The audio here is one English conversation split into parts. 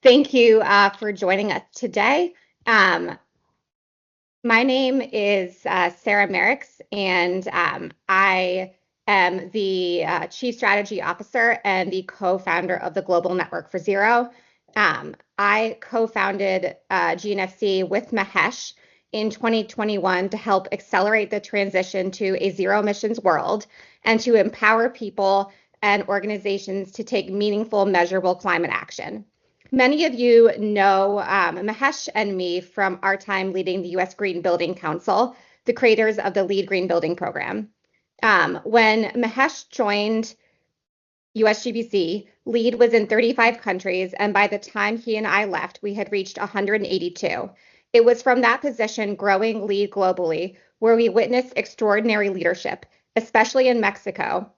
Thank you for joining us today. My name is Sarah Merricks, and I am the Chief Strategy Officer and the co-founder of the Global Network for Zero. I co-founded GNFZ with Mahesh in 2021 to help accelerate the transition to a zero emissions world and to empower people and organizations to take meaningful, measurable climate action. Many of you know Mahesh and me from our time leading the U.S. Green Building Council, the creators of the LEED Green Building Program. When Mahesh joined USGBC, LEED was in 35 countries, and by the time he and I left, we had reached 182. It was from that position, growing LEED globally, where we witnessed extraordinary leadership, especially in Mexico,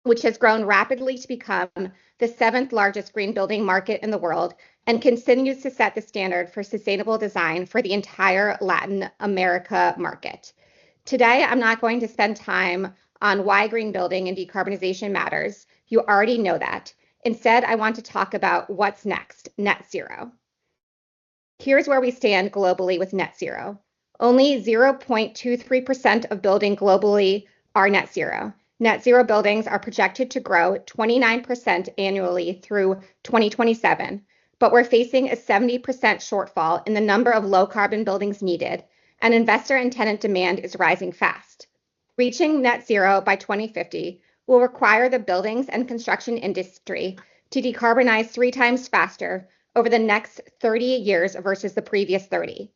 which has grown rapidly to become the 7th largest green building market in the world and continues to set the standard for sustainable design for the entire Latin America market. Today, I'm not going to spend time on why green building and decarbonization matters. You already know that. Instead, I want to talk about what's next, net zero. Here's where we stand globally with net zero. Only 0.23% of building globally are net zero. Net zero buildings are projected to grow 29% annually through 2027, but we're facing a 70% shortfall in the number of low carbon buildings needed, and investor and tenant demand is rising fast. Reaching net zero by 2050 will require the buildings and construction industry to decarbonize 3 times faster over the next 30 years versus the previous 30.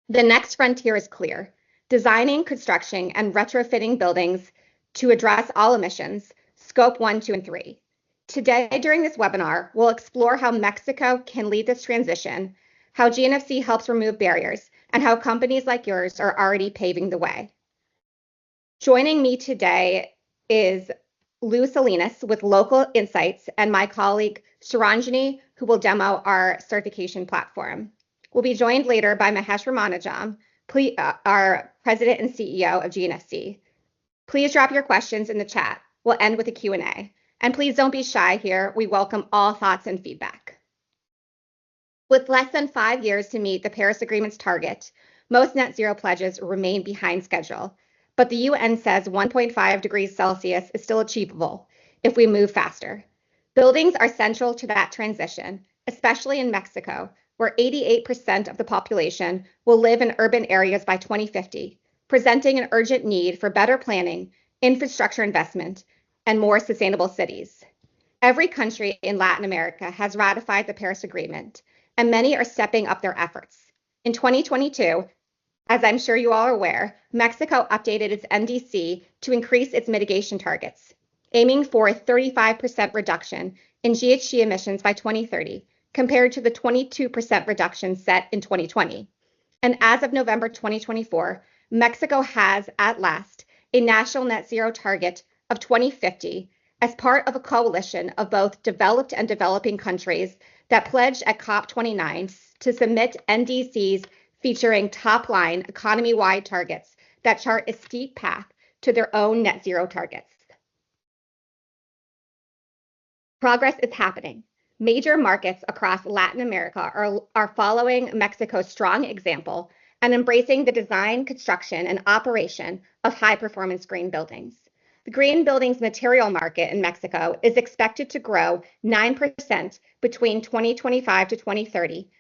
The next frontier is clear: designing, constructing, and retrofitting buildings to address all emissions, scope 1, 2, and 3. Today, during this webinar, we'll explore how Mexico can lead this transition, how GNFZ helps remove barriers, and how companies like yours are already paving the way. Joining me today is Lou Salinas with Local Insights and my colleague Saranjani, who will demo our certification platform. We'll be joined later by Mahesh Ramanujam, our President and CEO of GNFZ. Please drop your questions in the chat. We'll end with a Q&A. And please don't be shy here. We welcome all thoughts and feedback. With less than 5 years to meet the Paris Agreement's target, most net zero pledges remain behind schedule. But the UN says 1.5 degrees Celsius is still achievable if we move faster. Buildings are central to that transition, especially in Mexico, where 88% of the population will live in urban areas by 2050, presenting an urgent need for better planning, infrastructure investment, and more sustainable cities. Every country in Latin America has ratified the Paris Agreement, and many are stepping up their efforts. In 2022, as I'm sure you all are aware, Mexico updated its NDC to increase its mitigation targets, aiming for a 35% reduction in GHG emissions by 2030, compared to the 22% reduction set in 2020. And as of November 2024, Mexico has, at last, a national net zero target of 2050 as part of a coalition of both developed and developing countries that pledged at COP29 to submit NDCs featuring top-line economy-wide targets that chart a steep path to their own net zero targets. Progress is happening. Major markets across Latin America are following Mexico's strong example and embracing the design, construction, and operation of high-performance green buildings. The green buildings material market in Mexico is expected to grow 9% between 2025 to 2030.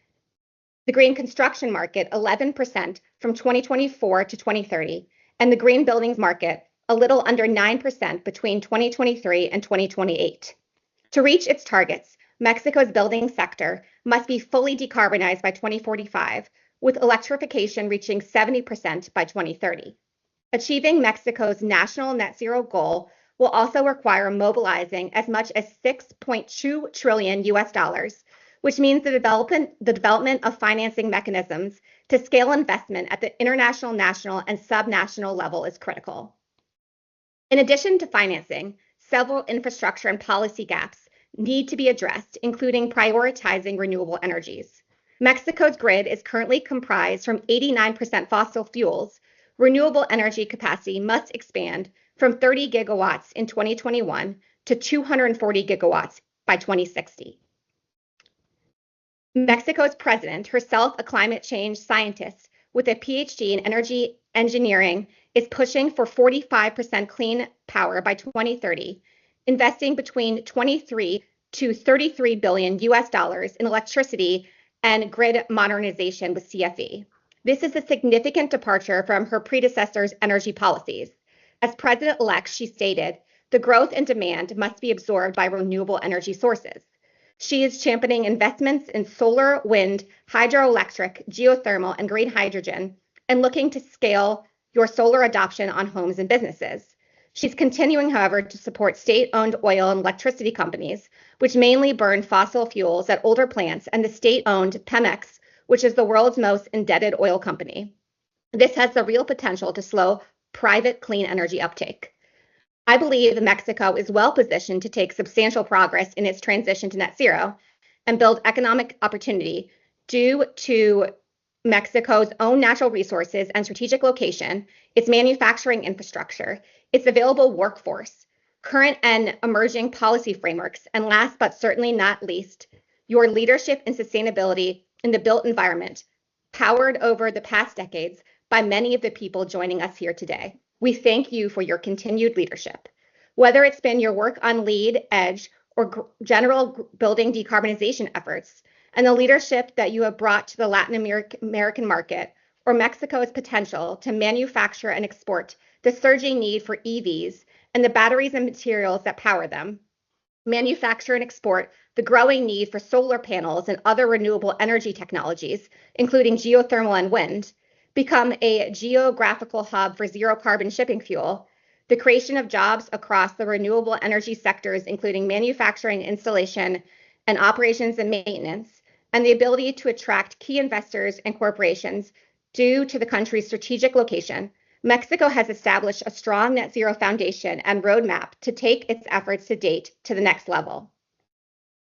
The green construction market 11% from 2024 to 2030, and the green buildings market a little under 9% between 2023 and 2028. To reach its targets, Mexico's building sector must be fully decarbonized by 2045, with electrification reaching 70% by 2030. Achieving Mexico's national net zero goal will also require mobilizing as much as $6.2 trillion, which means the development of financing mechanisms to scale investment at the international, national, and subnational level is critical. In addition to financing, several infrastructure and policy gaps need to be addressed, including prioritizing renewable energies. Mexico's grid is currently comprised from 89% fossil fuels. Renewable energy capacity must expand from 30 gigawatts in 2021 to 240 gigawatts by 2060. Mexico's president, herself a climate change scientist with a PhD in energy engineering, is pushing for 45% clean power by 2030, investing between 23 to 33 billion US dollars in electricity and grid modernization with CFE. This is a significant departure from her predecessor's energy policies. As president-elect, she stated, the growth in demand must be absorbed by renewable energy sources. She is championing investments in solar, wind, hydroelectric, geothermal, and green hydrogen, and looking to scale your solar adoption on homes and businesses. She's continuing, however, to support state-owned oil and electricity companies, which mainly burn fossil fuels at older plants, and the state-owned Pemex, which is the world's most indebted oil company. This has the real potential to slow private clean energy uptake. I believe Mexico is well positioned to take substantial progress in its transition to net zero and build economic opportunity due to Mexico's own natural resources and strategic location, its manufacturing infrastructure, its available workforce, current and emerging policy frameworks, and last but certainly not least, your leadership in sustainability in the built environment, powered over the past decades by many of the people joining us here today. We thank you for your continued leadership. Whether it's been your work on LEED, EDGE, or general building decarbonization efforts, and the leadership that you have brought to the Latin American market, or Mexico's potential to manufacture and export the surging need for EVs and the batteries and materials that power them, manufacture and export the growing need for solar panels and other renewable energy technologies, including geothermal and wind, become a geographical hub for zero carbon shipping fuel, the creation of jobs across the renewable energy sectors, including manufacturing, installation, and operations and maintenance, and the ability to attract key investors and corporations due to the country's strategic location, Mexico has established a strong net zero foundation and roadmap to take its efforts to date to the next level.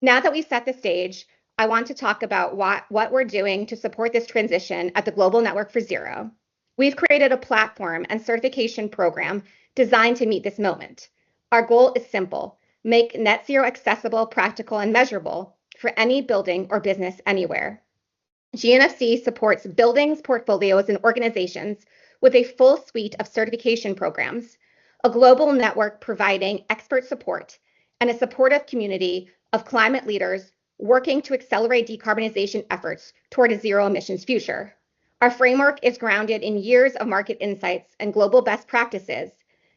Now that we've set the stage, I want to talk about what we're doing to support this transition at the Global Network for Zero. We've created a platform and certification program designed to meet this moment. Our goal is simple: make net zero accessible, practical, and measurable for any building or business anywhere. GNFZ supports buildings, portfolios, and organizations with a full suite of certification programs, a global network providing expert support, and a supportive community of climate leaders working to accelerate decarbonization efforts toward a zero emissions future. Our framework is grounded in years of market insights and global best practices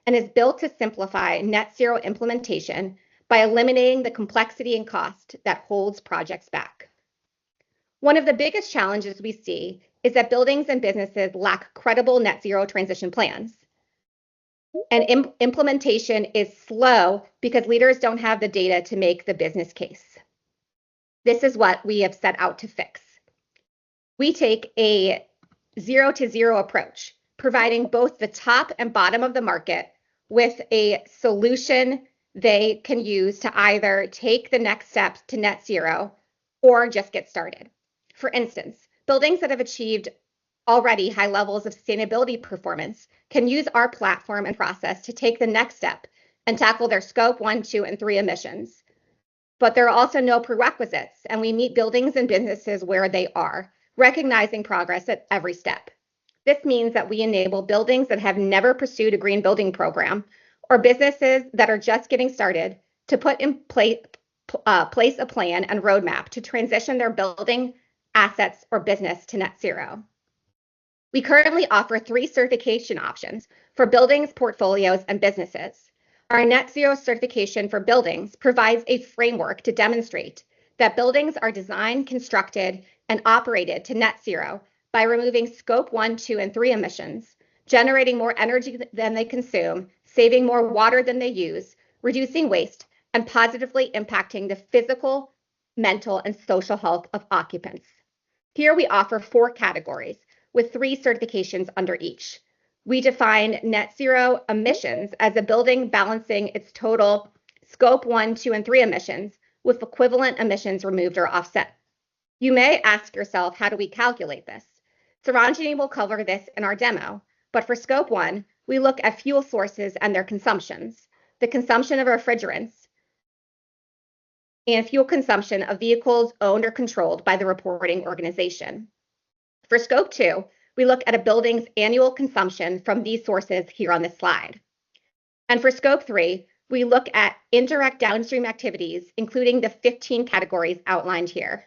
and is built to simplify net zero implementation by eliminating the complexity and cost that holds projects back. One of the biggest challenges we see is that buildings and businesses lack credible net zero transition plans. And implementation is slow because leaders don't have the data to make the business case. This is what we have set out to fix. We take a zero to zero approach, providing both the top and bottom of the market with a solution they can use to either take the next step to net zero or just get started. For instance, buildings that have achieved already high levels of sustainability performance can use our platform and process to take the next step and tackle their scope 1, 2, and 3 emissions. But there are also no prerequisites, and we meet buildings and businesses where they are, recognizing progress at every step. This means that we enable buildings that have never pursued a green building program or businesses that are just getting started to put in place a plan and roadmap to transition their building, assets, or business to net zero. We currently offer 3 certification options for buildings, portfolios, and businesses. Our net zero certification for buildings provides a framework to demonstrate that buildings are designed, constructed, and operated to net zero by removing scope 1, 2, and 3 emissions, generating more energy than they consume, saving more water than they use, reducing waste, and positively impacting the physical, mental, and social health of occupants. Here we offer 4 categories with 3 certifications under each. We define net zero emissions as a building balancing its total scope 1, 2, and 3 emissions with equivalent emissions removed or offset. You may ask yourself, how do we calculate this? Saranjani will cover this in our demo, but for scope 1, we look at fuel sources and their consumptions, the consumption of refrigerants, and fuel consumption of vehicles owned or controlled by the reporting organization. For Scope 2, we look at a building's annual consumption from these sources here on this slide. And for Scope 3, we look at indirect downstream activities, including the 15 categories outlined here.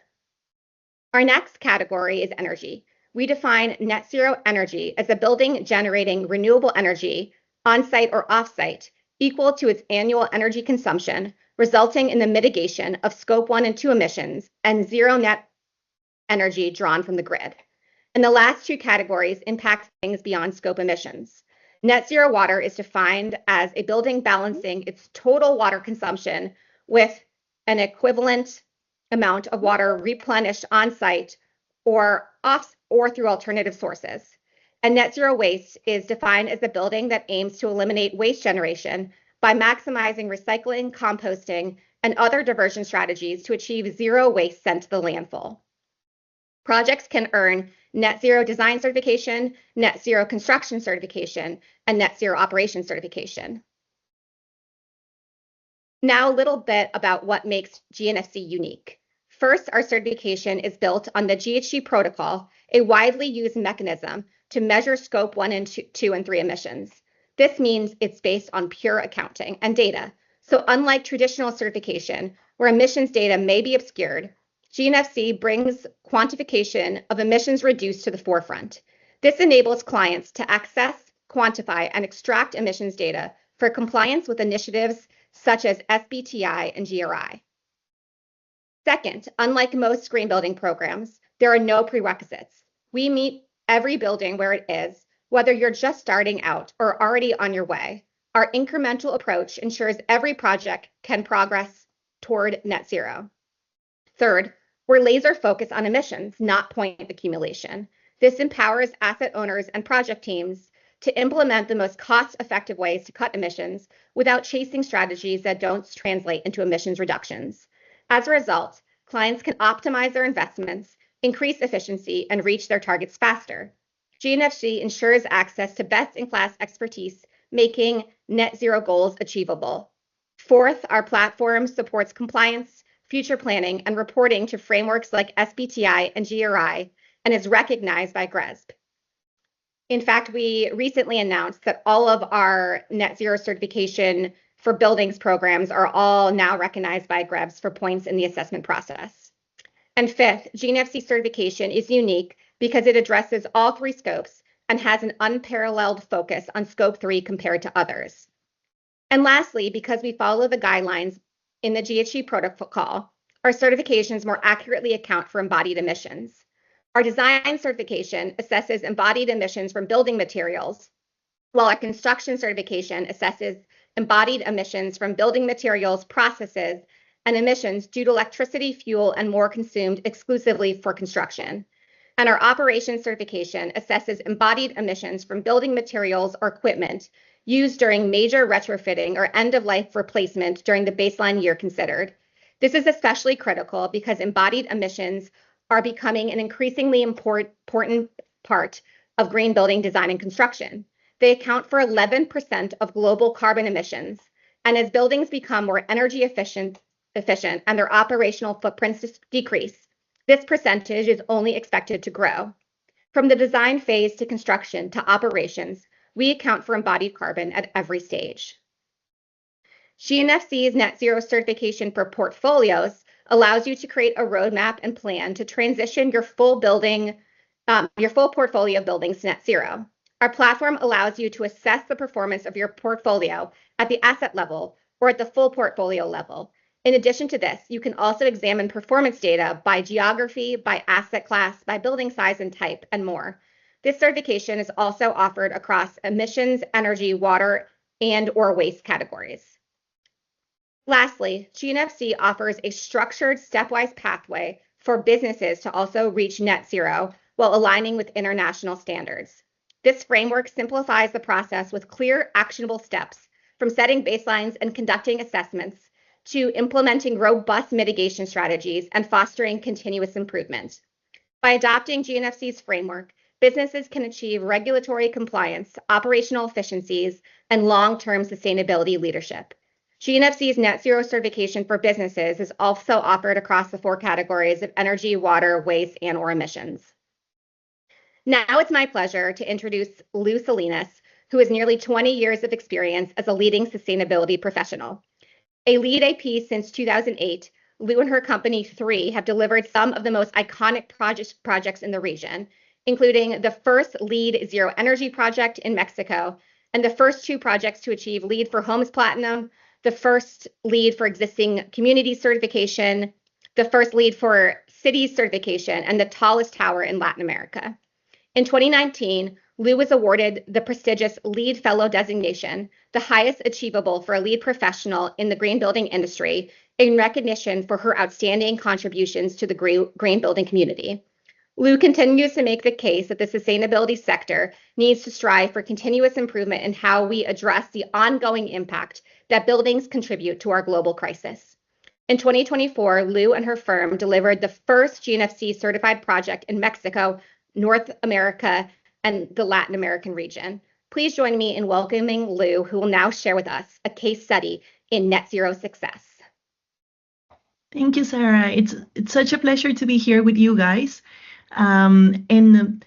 Our next category is energy. We define net zero energy as a building generating renewable energy on-site or off-site equal to its annual energy consumption, resulting in the mitigation of Scope 1 and 2 emissions and zero net energy drawn from the grid. And the last two categories impact things beyond scope emissions. Net zero water is defined as a building balancing its total water consumption with an equivalent amount of water replenished on site or off or through alternative sources. And net zero waste is defined as a building that aims to eliminate waste generation by maximizing recycling, composting, and other diversion strategies to achieve zero waste sent to the landfill. Projects can earn net zero design certification, net zero construction certification, and net zero operation certification. Now a little bit about what makes GNFZ unique. First, our certification is built on the GHG protocol, a widely used mechanism to measure Scope 1 and 2 and 3 emissions. This means it's based on pure accounting and data. So unlike traditional certification, where emissions data may be obscured, GNFZ brings quantification of emissions reduced to the forefront. This enables clients to access, quantify, and extract emissions data for compliance with initiatives such as SBTI and GRI. Second, unlike most green building programs, there are no prerequisites. We meet every building where it is, whether you're just starting out or already on your way. Our incremental approach ensures every project can progress toward net zero. Third, we're laser focused on emissions, not point accumulation. This empowers asset owners and project teams to implement the most cost-effective ways to cut emissions without chasing strategies that don't translate into emissions reductions. As a result, clients can optimize their investments, increase efficiency, and reach their targets faster. GNFZ ensures access to best-in-class expertise, making net zero goals achievable. Fourth, our platform supports compliance, future planning, and reporting to frameworks like SBTI and GRI, and is recognized by GRESB. In fact, we recently announced that all of our net zero certification for buildings programs are all now recognized by GRESB for points in the assessment process. And fifth, GNFZ certification is unique because it addresses all three scopes and has an unparalleled focus on Scope 3 compared to others. And lastly, because we follow the guidelines in the GHG protocol, our certifications more accurately account for embodied emissions. Our design certification assesses embodied emissions from building materials, while our construction certification assesses embodied emissions from building materials, processes, and emissions due to electricity, fuel, and more consumed exclusively for construction. And our operations certification assesses embodied emissions from building materials or equipment used during major retrofitting or end-of-life replacement during the baseline year considered. This is especially critical because embodied emissions are becoming an increasingly important part of green building design and construction. They account for 11% of global carbon emissions, and as buildings become more energy efficient and their operational footprints decrease, this percentage is only expected to grow. From the design phase to construction to operations, we account for embodied carbon at every stage. GNFZ's net zero certification for portfolios allows you to create a roadmap and plan to transition your full portfolio of buildings to net zero. Our platform allows you to assess the performance of your portfolio at the asset level or at the full portfolio level. In addition to this, you can also examine performance data by geography, by asset class, by building size and type, and more. This certification is also offered across emissions, energy, water, and/or waste categories. Lastly, GNFZ offers a structured stepwise pathway for businesses to also reach net zero while aligning with international standards. This framework simplifies the process with clear, actionable steps from setting baselines and conducting assessments to implementing robust mitigation strategies and fostering continuous improvement. By adopting GNFZ's framework, businesses can achieve regulatory compliance, operational efficiencies, and long-term sustainability leadership. GNFZ's net zero certification for businesses is also offered across the 4 categories of energy, water, waste, and or emissions. Now it's my pleasure to introduce Lou Salinas, who has nearly 20 years of experience as a leading sustainability professional. A lead AP since 2008, Lou and her company 3 have delivered some of the most iconic projects in the region, including the first LEED Zero Energy project in Mexico, and the first 2 projects to achieve LEED for Homes Platinum, the first LEED for existing community certification, the first LEED for cities certification, and the tallest tower in Latin America. In 2019, Lou was awarded the prestigious LEED Fellow designation, the highest achievable for a LEED professional in the green building industry, in recognition for her outstanding contributions to the green building community. Lou continues to make the case that the sustainability sector needs to strive for continuous improvement in how we address the ongoing impact that buildings contribute to our global crisis. In 2024, Lou and her firm delivered the first GNFC certified project in Mexico, North America, and the Latin American region. Please join me in welcoming Lou, who will now share with us a case study in net zero success. Thank you, Sarah. It's such a pleasure to be here with you guys. And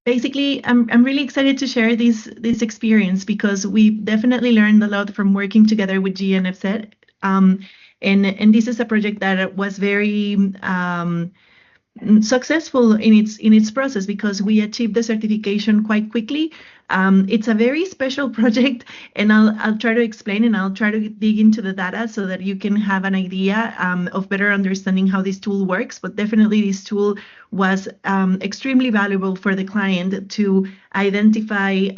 basically, I'm really excited to share this experience because we definitely learned a lot from working together with GNFZ. And this is a project that was very successful in its process because we achieved the certification quite quickly. It's a very special project, and I'll try to explain and I'll try to dig into the data so that you can have an idea of better understanding how this tool works. But definitely this tool was extremely valuable for the client to identify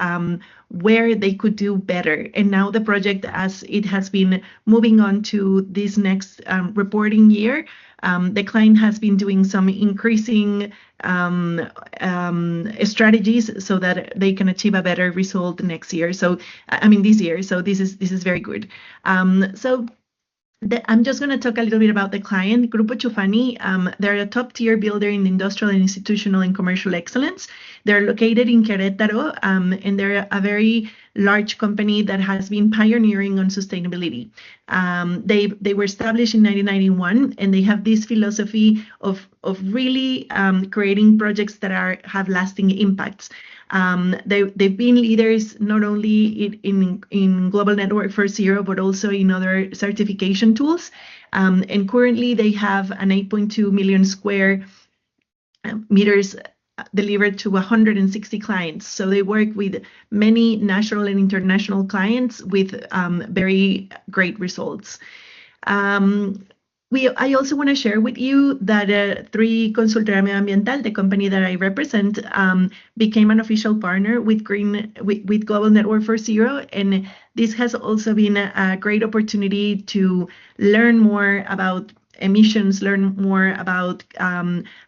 where they could do better. And now the project, as it has been moving on to this next reporting year, the client has been doing some increasing strategies so that they can achieve a better result next year. So, I mean, this year. So this is very good. I'm just going to talk a little bit about the client, Grupo Chufani. They're a top-tier builder in industrial and institutional and commercial excellence. They're located in Querétaro, and they're a very large company that has been pioneering on sustainability. They were established in 1991, and they have this philosophy of really creating projects that have lasting impacts. They've been leaders not only in Global Network for Zero, but also in other certification tools. And currently they have an 8.2 million square meters delivered to 160 clients. So they work with many national and international clients with very great results. I also want to share with you that 3 Consultora Medioambiental, the company that I represent, became an official partner with Global Network for Zero, and this has also been a great opportunity to learn more about emissions, learn more about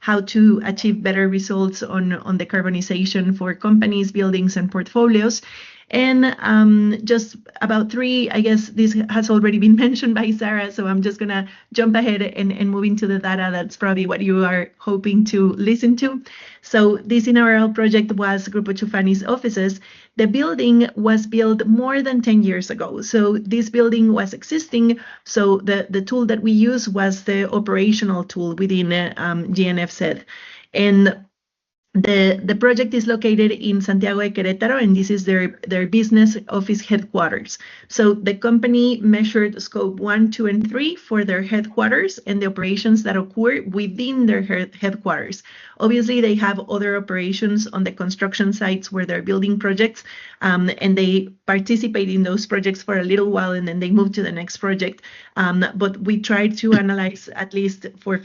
how to achieve better results on decarbonization for companies, buildings, and portfolios. And just about 3, I guess this has already been mentioned by Sarah, so I'm just going to jump ahead and move into the data. That's probably what you are hoping to listen to. So this inaugural project was Grupo Chufani's offices. The building was built more than 10 years ago. So this building was existing. So the tool that we use was the operational tool within GNFZ. And the project is located in Santiago de Querétaro, and this is their business office headquarters. So the company measured scope 1, 2, and 3 for their headquarters and the operations that occur within their headquarters. Obviously, they have other operations on the construction sites where they're building projects, and they participate in those projects for a little while, and then they move to the next project. But we tried to analyze, at least for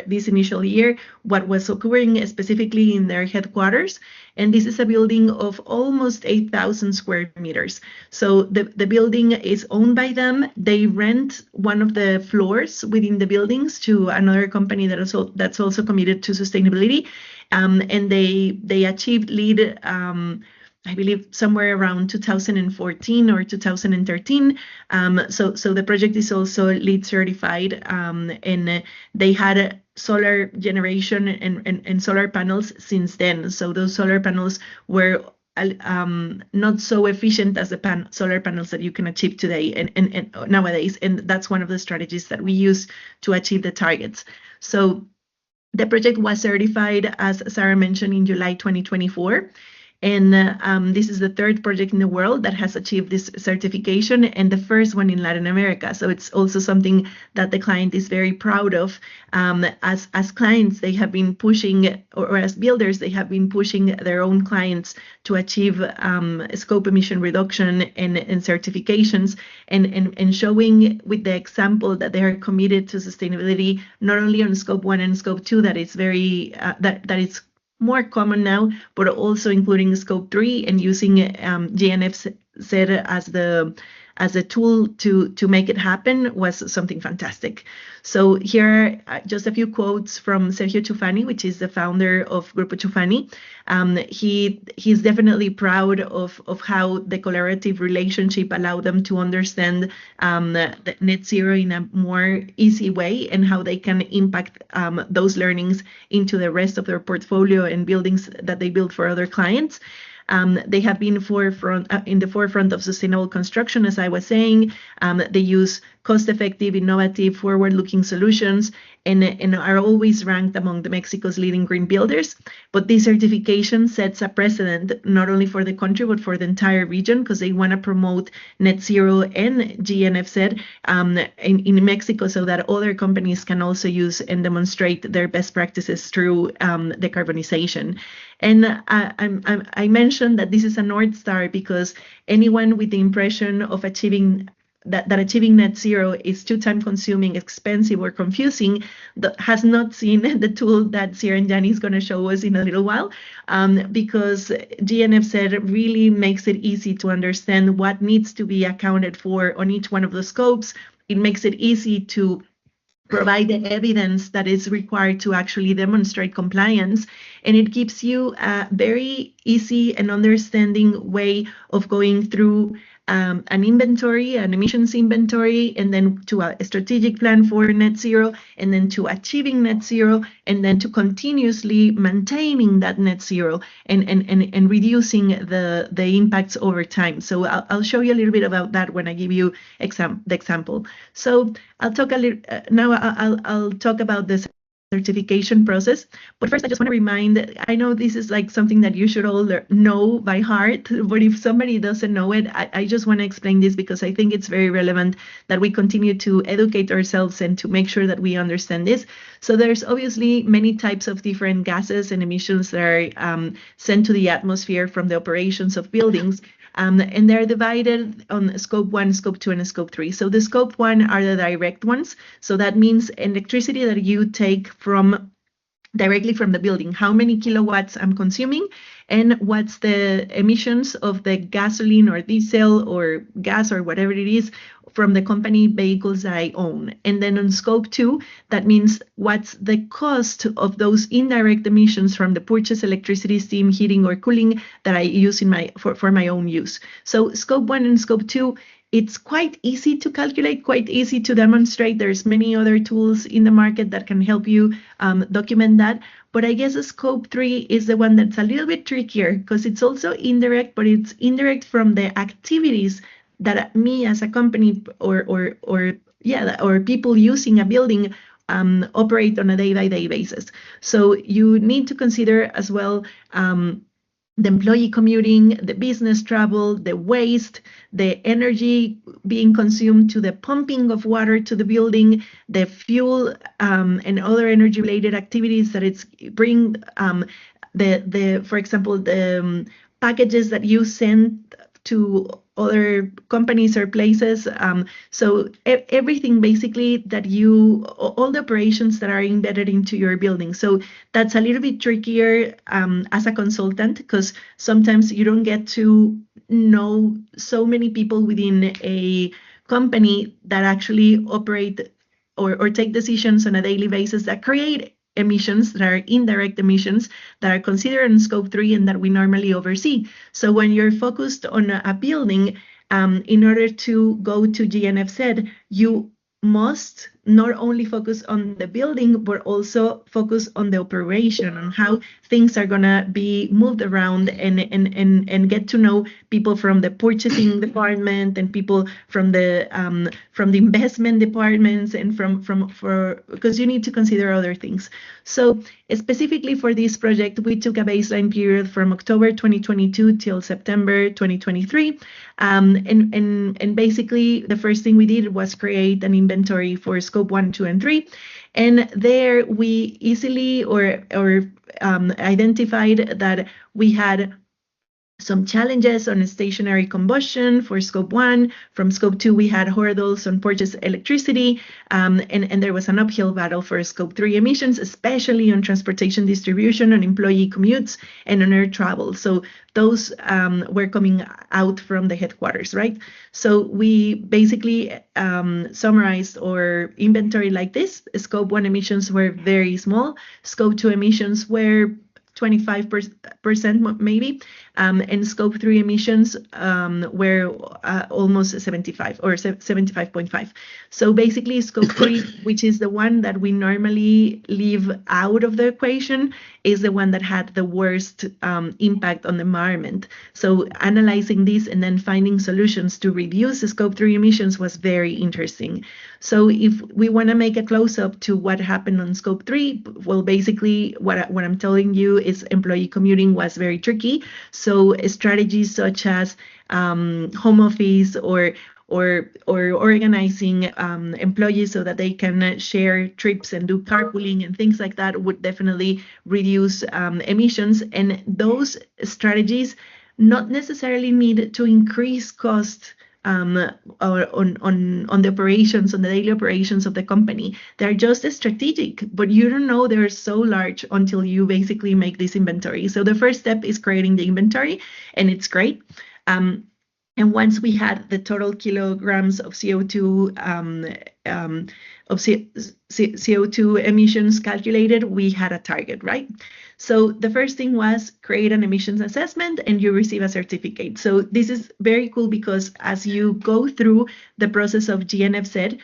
this initial year, what was occurring specifically in their headquarters. And this is a building of almost 8,000 square meters. So the building is owned by them. They rent one of the floors within the buildings to another company that's also committed to sustainability. And they achieved LEED, I believe somewhere around 2014 or 2013. So the project is also LEED certified, and they had solar generation and solar panels since then. So those solar panels were not so efficient as the solar panels that you can achieve today and nowadays. And that's one of the strategies that we use to achieve the targets. So the project was certified, as Sarah mentioned, in July 2024. And this is the third project in the world that has achieved this certification and the first one in Latin America. So it's also something that the client is very proud of. As clients, they have been pushing, or as builders, they have been pushing their own clients to achieve scope emission reduction and certifications, and showing with the example that they are committed to sustainability, not only on scope 1 and scope 2, that it's very that it's more common now, but also including scope 3 and using GNFZ as a tool to make it happen was something fantastic. So here are just a few quotes from Sergio Chufani, which is the founder of Grupo Chufani. He's definitely proud of how the collaborative relationship allowed them to understand the net zero in a more easy way, and how they can impact those learnings into the rest of their portfolio and buildings that they build for other clients. They have been in the forefront of sustainable construction, as I was saying. They use cost-effective, innovative, forward-looking solutions, and are always ranked among Mexico's leading green builders. But this certification sets a precedent not only for the country, but for the entire region, because they want to promote net zero and GNFZ in Mexico, so that other companies can also use and demonstrate their best practices through decarbonization. And I mentioned that this is a North Star because anyone with the impression of achieving achieving net zero is too time consuming, expensive, or confusing has not seen the tool that Sierra and Gianni is going to show us in a little while, because GNFZ really makes it easy to understand what needs to be accounted for on each one of the scopes. It makes it easy to provide the evidence that is required to actually demonstrate compliance. And it gives you a very easy and understanding way of going through an inventory, an emissions inventory, and then to a strategic plan for net zero, and then to achieving net zero, and then to continuously maintaining that net zero and reducing the impacts over time. So I'll show you a little bit about that when I give you the example. So I'll talk a little now. I'll talk about the certification process. But first, I just want to remind, I know this is like something that you should all know by heart, but if somebody doesn't know it, I just want to explain this because I think it's very relevant that we continue to educate ourselves and to make sure that we understand this. So there's obviously many types of different gases and emissions that are sent to the atmosphere from the operations of buildings. And they're divided on scope 1, scope 2, and scope 3. So the scope 1 are the direct ones. So that means electricity that you take directly from the building, how many kilowatts I'm consuming, and what's the emissions of the gasoline or diesel or gas or whatever it is from the company vehicles that I own. And then on scope 2, that means what's the cost of those indirect emissions from the purchased electricity, steam, heating, or cooling that I use for my own use. So scope 1 and scope 2, it's quite easy to calculate, quite easy to demonstrate. There's many other tools in the market that can help you document that. But I guess scope 3 is the one that's a little bit trickier because it's also indirect, but it's indirect from the activities that me as a company or people using a building operate on a day-by-day basis. So you need to consider as well the employee commuting, the business travel, the waste, the energy being consumed to the pumping of water to the building, the fuel and other energy-related activities that it's bring, for example, the packages that you send to other companies or places. So everything basically that all the operations that are embedded into your building. So that's a little bit trickier as a consultant because sometimes you don't get to know so many people within a company that actually operate or take decisions on a daily basis that create emissions that are indirect emissions that are considered in scope 3 and that we normally oversee. So when you're focused on a building, in order to go to GNFZ, you must not only focus on the building, but also focus on the operation, on how things are gonna be moved around, and get to know people from the purchasing department and people from the investment departments, and because you need to consider other things. So specifically for this project, we took a baseline period from October 2022 till September 2023. And basically, the first thing we did was create an inventory for scope 1, 2, and 3. And there we easily identified that we had some challenges on stationary combustion for scope 1. From scope 2, we had hurdles on purchased electricity, and there was an uphill battle for scope 3 emissions, especially on transportation distribution, on employee commutes, and on air travel. So those were coming out from the headquarters, right? So we basically summarized our inventory like this. Scope 1 emissions were very small. Scope 2 emissions were 25% maybe, and scope 3 emissions were almost 75 or 75.5. So basically scope 3, which is the one that we normally leave out of the equation, is the one that had the worst impact on the environment. So analyzing this and then finding solutions to reduce the scope 3 emissions was very interesting. So if we want to make a close-up to what happened on scope 3, well, basically what I'm telling you is employee commuting was very tricky. So strategies such as home office or organizing employees so that they can share trips and do carpooling and things like that would definitely reduce emissions. And those strategies not necessarily need to increase cost or on the operations, on the daily operations of the company. They're just strategic, but you don't know they're so large until you basically make this inventory. So the first step is creating the inventory, and it's great. And once we had the total kilograms of CO2 CO2 emissions calculated, we had a target, right? So the first thing was create an emissions assessment and you receive a certificate. So this is very cool because as you go through the process of GNFZ,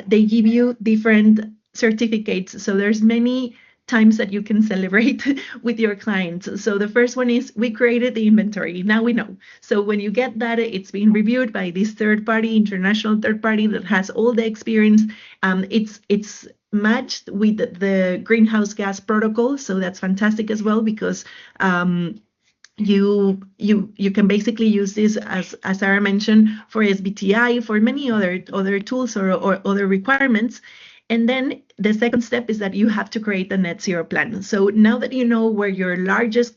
they give you different certificates. So there's many times that you can celebrate with your clients. So the first one is we created the inventory. Now we know. So when you get that, it's being reviewed by this third party, international third party that has all the experience. It's matched with the greenhouse gas protocol. So that's fantastic as well because you can basically use this as Sarah mentioned for SBTI, for many other tools or other requirements. And then the second step is that you have to create a net zero plan. So now that you know where your largest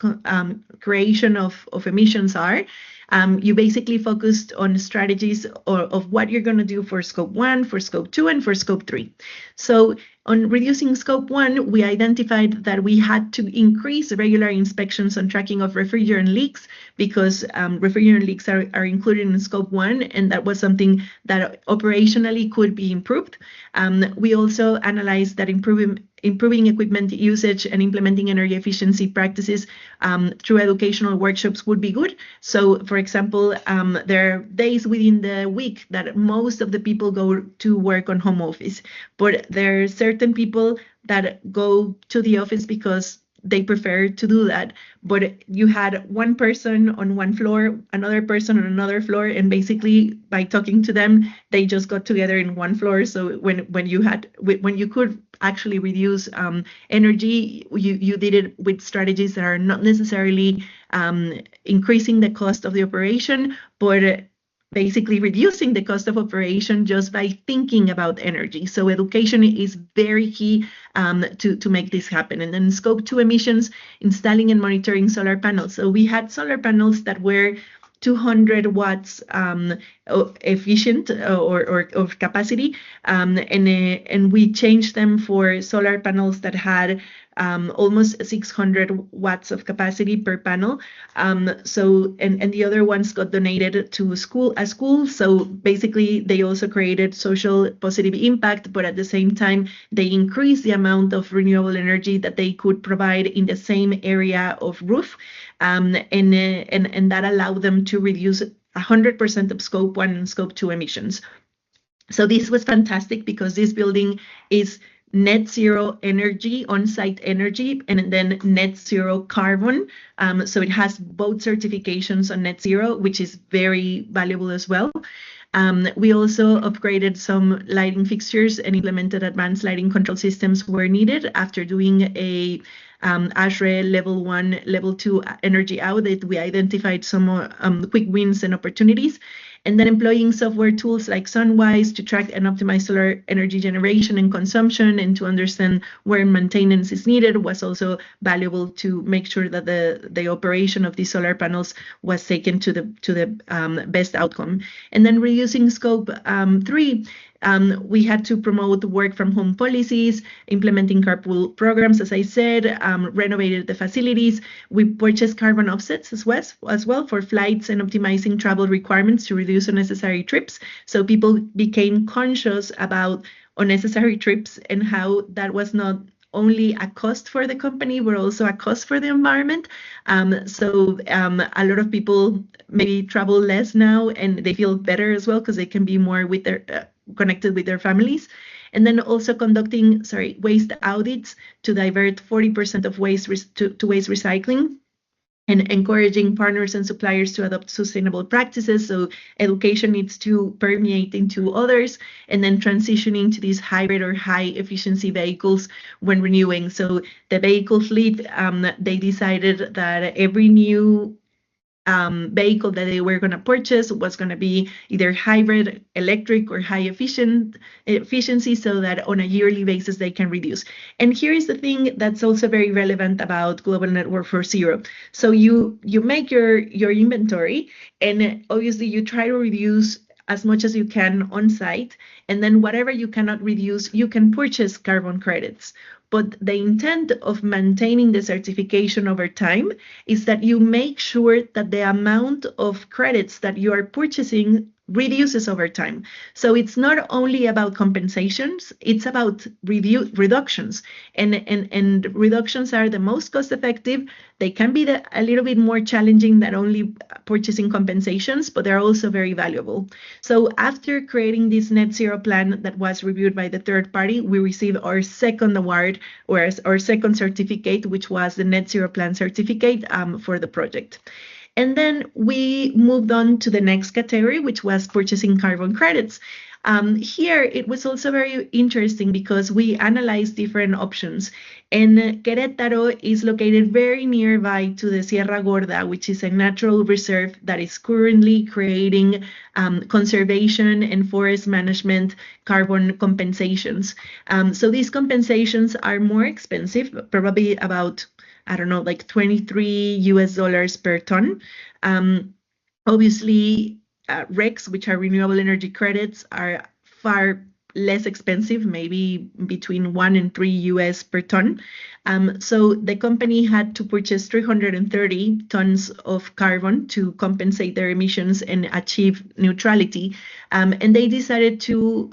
creation of emissions are, you basically focused on strategies of what you're going to do for scope 1, for scope 2, and for scope 3. So on reducing scope 1, we identified that we had to increase regular inspections on tracking of refrigerant leaks because refrigerant leaks are included in scope 1, and that was something that operationally could be improved. We also analyzed that improving equipment usage and implementing energy efficiency practices through educational workshops would be good. So, for example, there are days within the week that most of the people go to work on home office, but there are certain people that go to the office because they prefer to do that. But you had one person on one floor, another person on another floor, and basically by talking to them, they just got together in one floor. So when you could actually reduce energy, you did it with strategies that are not necessarily increasing the cost of the operation, but basically reducing the cost of operation just by thinking about energy. So education is very key to make this happen. And then scope 2 emissions, installing and monitoring solar panels. So we had solar panels that were 200 watts efficient or of capacity, and we changed them for solar panels that had almost 600 watts of capacity per panel. So and the other ones got donated to a school. So basically they also created social positive impact, but at the same time they increased the amount of renewable energy that they could provide in the same area of roof, and that allowed them to reduce 100% of scope 1 and scope 2 emissions. So this was fantastic because this building is net zero energy, on-site energy, and then net zero carbon. So it has both certifications on net zero, which is very valuable as well. We also upgraded some lighting fixtures and implemented advanced lighting control systems where needed after doing a ASHRAE level 1, level 2 energy audit. We identified some quick wins and opportunities. And then employing software tools like Sunwise to track and optimize solar energy generation and consumption, and to understand where maintenance is needed was also valuable to make sure that the operation of these solar panels was taken to the best outcome. And then reusing scope 3, we had to promote work from home policies, implementing carpool programs, as I said, renovated the facilities. We purchased carbon offsets as well for flights and optimizing travel requirements to reduce unnecessary trips. So people became conscious about unnecessary trips and how that was not only a cost for the company, but also a cost for the environment. So a lot of people maybe travel less now, and they feel better as well because they can be more with their connected with their families. And then also conducting waste audits to divert 40% of waste to waste recycling, and encouraging partners and suppliers to adopt sustainable practices. So education needs to permeate into others, and then transitioning to these hybrid or high efficiency vehicles when renewing. So the vehicle fleet, they decided that every new vehicle that they were going to purchase was going to be either hybrid, electric, or high efficiency, so that on a yearly basis they can reduce. And here is the thing that's also very relevant about Global Network for Zero. So you make your inventory, and obviously you try to reduce as much as you can on site, and then whatever you cannot reduce, you can purchase carbon credits. But the intent of maintaining the certification over time is that you make sure that the amount of credits that you are purchasing reduces over time. So it's not only about compensations, it's about reductions. And reductions are the most cost effective. They can be a little bit more challenging than only purchasing compensations, but they're also very valuable. So after creating this net zero plan that was reviewed by the third party, we received our second award, or our second certificate, which was the net zero plan certificate for the project. And then we moved on to the next category, which was purchasing carbon credits. Here, it was also very interesting because we analyzed different options. And Querétaro is located very nearby to the Sierra Gorda, which is a natural reserve that is currently creating conservation and forest management carbon compensations. So these compensations are more expensive, probably about, I don't know, like $23 per ton. Obviously, RECs, which are renewable energy credits, are far less expensive, maybe between $1 and $3 per ton. So the company had to purchase 330 tons of carbon to compensate their emissions and achieve neutrality. And they decided to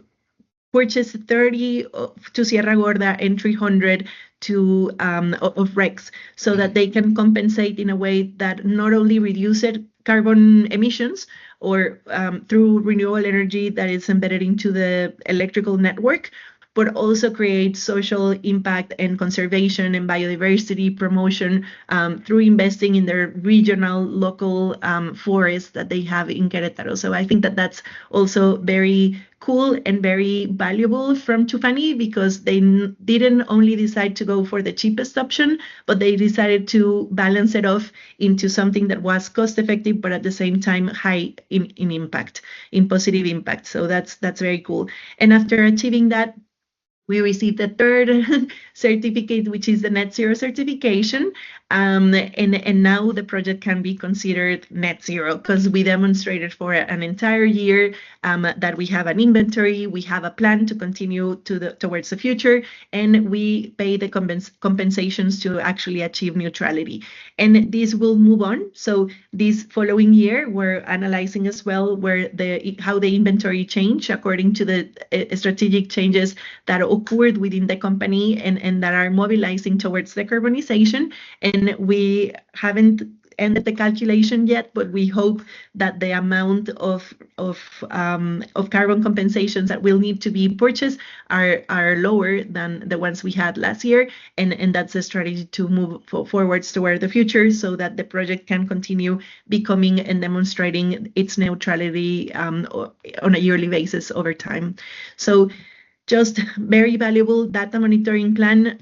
purchase 30 to Sierra Gorda and 300 of RECs, so that they can compensate in a way that not only reduces carbon emissions or through renewable energy that is embedded into the electrical network, but also create social impact and conservation and biodiversity promotion through investing in their regional, local forests that they have in Querétaro. So I think that that's also very cool and very valuable from Chufani, because they didn't only decide to go for the cheapest option, but they decided to balance it off into something that was cost effective, but at the same time high in impact, in positive impact. So that's very cool. And after achieving that, we received the third certificate, which is the net zero certification. And now the project can be considered net zero because we demonstrated for an entire year that we have an inventory, we have a plan to continue towards the future, and we pay the compensations to actually achieve neutrality. And this will move on. So this following year, we're analyzing as well how the inventory changed according to the strategic changes that occurred within the company and that are mobilizing towards decarbonization. And we haven't ended the calculation yet, but we hope that the amount of carbon compensations that will need to be purchased are lower than the ones we had last year, and that's a strategy to move forwards toward the future so that the project can continue becoming and demonstrating its neutrality on a yearly basis over time. So just very valuable data monitoring plan.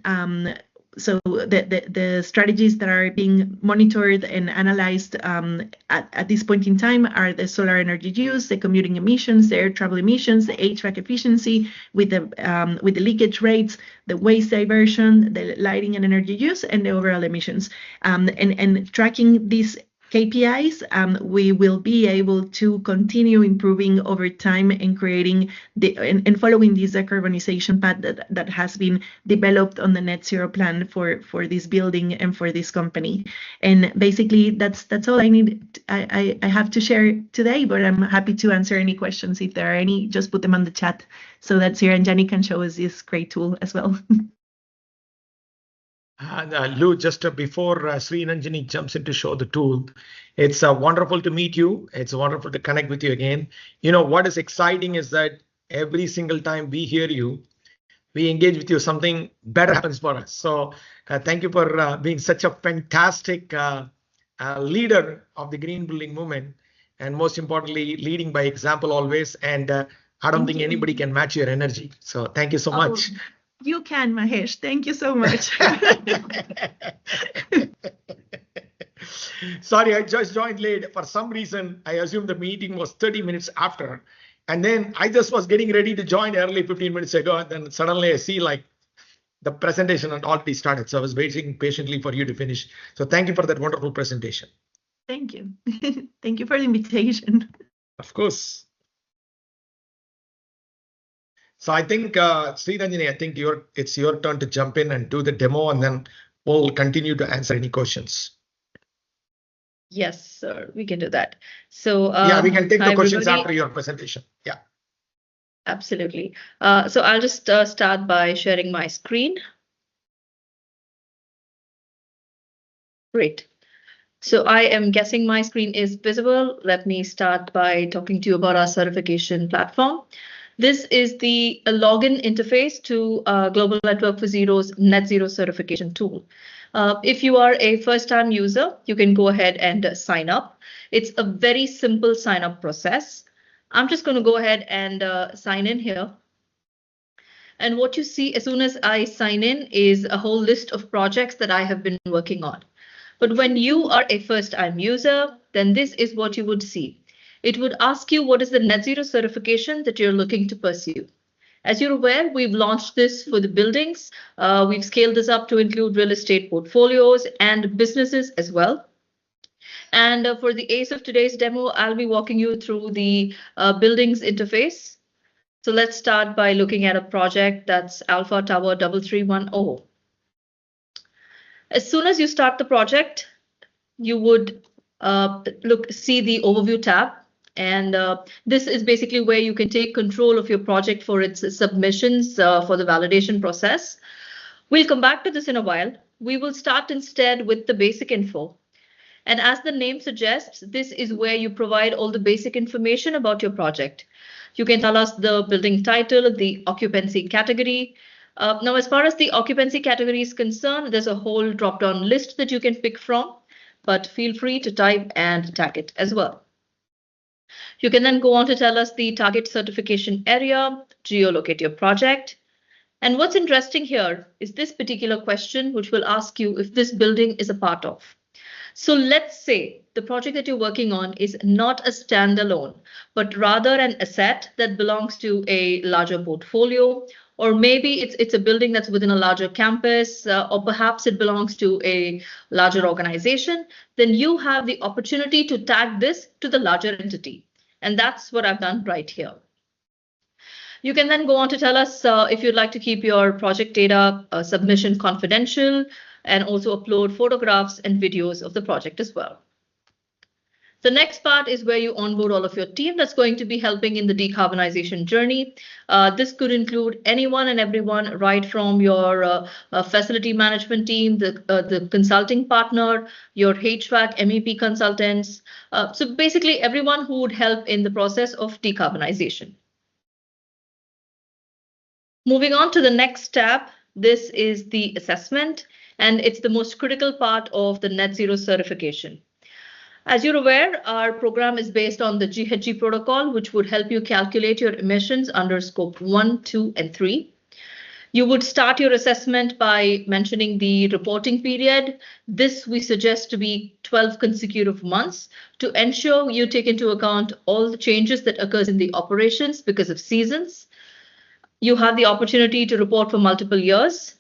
So the strategies that are being monitored and analyzed at this point in time are the solar energy use, the commuting emissions, the air travel emissions, the HVAC efficiency with the leakage rates, the waste diversion, the lighting and energy use, and the overall emissions. And tracking these KPIs, we will be able to continue improving over time and creating and following this decarbonization path that has been developed on the net zero plan for this building and for this company. And basically, that's all I need. I have to share today, but I'm happy to answer any questions if there are any. Just put them on the chat so that Sarah and Jenny can show us this great tool as well. Lou, just before Sri Nanjini jumps in to show the tool, it's wonderful to meet you. It's wonderful to connect with you again. You know, what is exciting is that every single time we hear you, we engage with you, something better happens for us. So thank you for being such a fantastic leader of the green building movement, and most importantly, leading by example always. And I don't think anybody can match your energy. So thank you so much. You can, Mahesh. Thank you so much. Sorry, I just joined late. For some reason, I assumed the meeting was 30 minutes after. And then I just was getting ready to join early 15 minutes ago. And then suddenly I see like the presentation had already started. So I was waiting patiently for you to finish. So thank you for that wonderful presentation. Thank you. Thank you for the invitation. Of course. So I think, Sri Ranjini, I think it's your turn to jump in and do the demo, and then we'll continue to answer any questions. Yes, sir, we can do that. So yeah, we can take the questions everybody. after your presentation. Yeah. Absolutely. So I'll just start by sharing my screen. Great. So I am guessing my screen is visible. Let me start by talking to you about our certification platform. This is the login interface to Global Network for Zero's Net Zero certification tool. If you are a first-time user, you can go ahead and sign up. It's a very simple sign-up process. I'm just going to go ahead and sign in here. And what you see as soon as I sign in is a whole list of projects that I have been working on. But when you are a first-time user, then this is what you would see. It would ask you what is the net zero certification that you're looking to pursue. As you're aware, we've launched this for the buildings. We've scaled this up to include real estate portfolios and businesses as well. And for the ace of today's demo, I'll be walking you through the buildings interface. So let's start by looking at a project that's Alpha Tower 3310. As soon as you start the project, you would see the overview tab. And this is basically where you can take control of your project for its submissions for the validation process. We'll come back to this in a while. We will start instead with the basic info. And as the name suggests, this is where you provide all the basic information about your project. You can tell us the building title, the occupancy category. Now, as far as the occupancy category is concerned, there's a whole drop-down list that you can pick from, but feel free to type and tag it as well. You can then go on to tell us the target certification area, geolocate your project. And what's interesting here is this particular question, which will ask you if this building is a part of. So let's say the project that you're working on is not a standalone, but rather an asset that belongs to a larger portfolio, or maybe it's a building that's within a larger campus, or perhaps it belongs to a larger organization. Then you have the opportunity to tag this to the larger entity. And that's what I've done right here. You can then go on to tell us if you'd like to keep your project data submission confidential, and also upload photographs and videos of the project as well. The next part is where you onboard all of your team that's going to be helping in the decarbonization journey. This could include anyone and everyone, right from your facility management team, the consulting partner, your HVAC, MEP consultants. So basically everyone who would help in the process of decarbonization. Moving on to the next tab, this is the assessment, and it's the most critical part of the net zero certification. As you're aware, our program is based on the GHG protocol, which would help you calculate your emissions under scope 1, 2, and 3. You would start your assessment by mentioning the reporting period. This we suggest to be 12 consecutive months to ensure you take into account all the changes that occurs in the operations because of seasons. You have the opportunity to report for multiple years.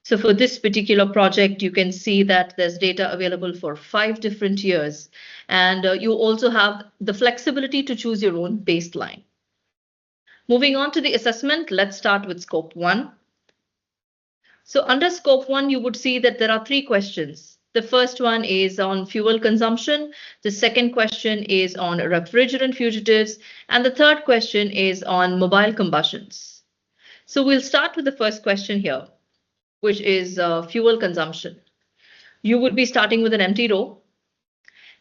So for this particular project, you can see that there's data available for 5 different years. And you also have the flexibility to choose your own baseline. Moving on to the assessment, let's start with scope 1. So under scope 1, you would see that there are 3 questions. The first one is on fuel consumption. The second question is on refrigerant fugitives. And the third question is on mobile combustions. So we'll start with the first question here, which is fuel consumption. You would be starting with an empty row.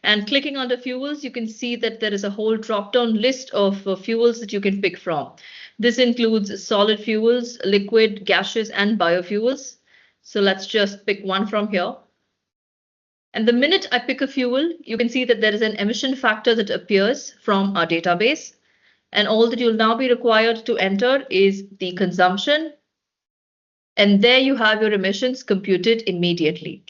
And clicking on the fuels, you can see that there is a whole drop-down list of fuels that you can pick from. This includes solid fuels, liquid, gaseous, and biofuels. So let's just pick one from here. And the minute I pick a fuel, you can see that there is an emission factor that appears from our database. And all that you'll now be required to enter is the consumption. And there you have your emissions computed immediately.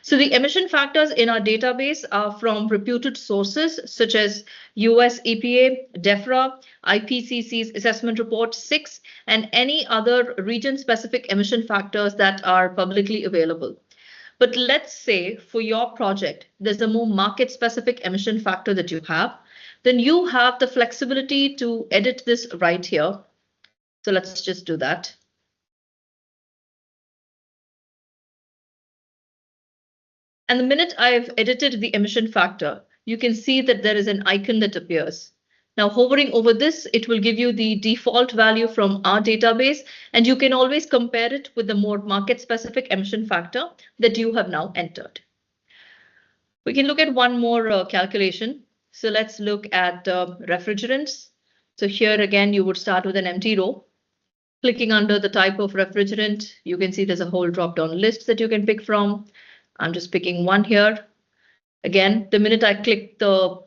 So the emission factors in our database are from reputed sources such as US EPA, DEFRA, IPCC's Assessment Report 6, and any other region-specific emission factors that are publicly available. But let's say for your project, there's a more market-specific emission factor that you have, then you have the flexibility to edit this right here. So let's just do that. And the minute I've edited the emission factor, you can see that there is an icon that appears. Now, hovering over this, it will give you the default value from our database, and you can always compare it with the more market-specific emission factor that you have now entered. We can look at one more calculation. So let's look at refrigerants. So here again, you would start with an empty row. Clicking under the type of refrigerant, you can see there's a whole drop-down list that you can pick from. I'm just picking one here. Again, the minute I click the